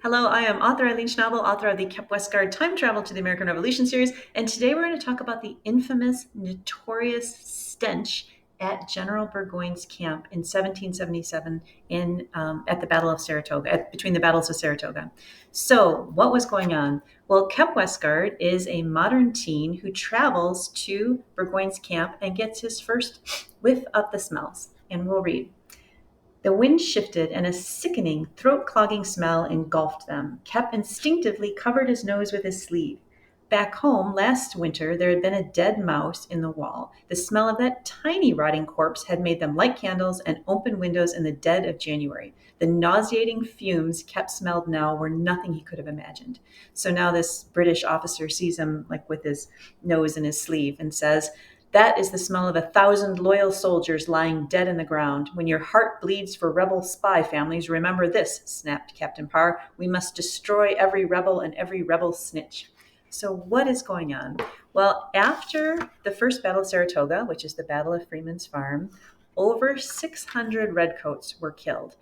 Hello, I am author Eileen Schnabel, author of the Kep Westgard Time Travel to the American Revolution series, and today we're going to talk about the infamous, notorious stench at General Burgoyne's camp in 1777 at the Battle of Saratoga, between the battles of Saratoga. So, what was going on? Well, Kep Westgard is a modern teen who travels to Burgoyne's camp and gets his first whiff of the smells. And we'll read. The wind shifted, and a sickening, throat-clogging smell engulfed them. Kep instinctively covered his nose with his sleeve. Back home, last winter, there had been a dead mouse in the wall. The smell of that tiny rotting corpse had made them light candles and open windows in the dead of January. The nauseating fumes Kep smelled now were nothing he could have imagined. So now this British officer sees him like with his nose in his sleeve and says, "That is the smell of 1,000 loyal soldiers lying dead in the ground. When your heart bleeds for rebel spy families, remember this," snapped Captain Parr. "We must destroy every rebel and every rebel snitch." So what is going on? Well, after the First Battle of Saratoga, which is the Battle of Freeman's Farm, over 600 redcoats were killed.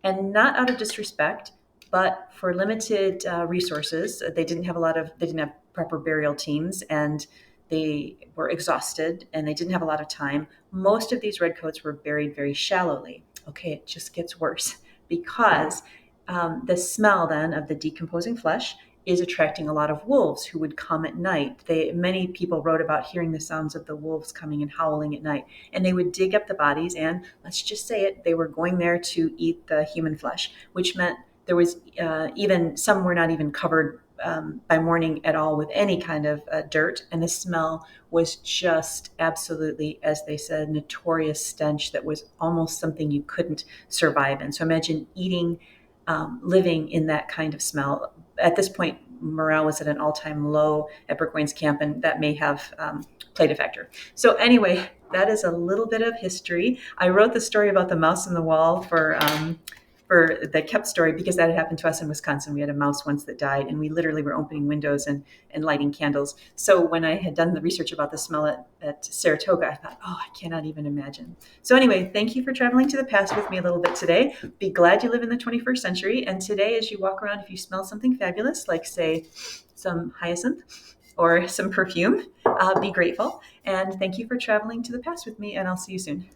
And not out of disrespect, but for limited resources. They didn't have proper burial teams, and they were exhausted and they didn't have a lot of time. Most of these redcoats were buried very shallowly. Okay, it just gets worse because the smell then of the decomposing flesh is attracting a lot of wolves who would come at night. Many people wrote about hearing the sounds of the wolves coming and howling at night, and they would dig up the bodies, and let's just say it, they were going there to eat the human flesh, which meant there was even some were not even covered by morning at all with any kind of dirt, and the smell was just absolutely, as they said, notorious stench that was almost something you couldn't survive in. So imagine living in that kind of smell. At this point, morale was at an all-time low at Burgoyne's camp, and that may have played a factor. So anyway, that is a little bit of history. I wrote the story about the mouse in the wall for the Kep story because that had happened to us in Wisconsin. We had a mouse once that died, and we literally were opening windows and lighting candles. So when I had done the research about the smell at Saratoga, I thought, oh, I cannot even imagine. So anyway, thank you for traveling to the past with me a little bit today. Be glad you live in the 21st century. And today, as you walk around, if you smell something fabulous, like say some hyacinth or some perfume, be grateful. And thank you for traveling to the past with me, and I'll see you soon.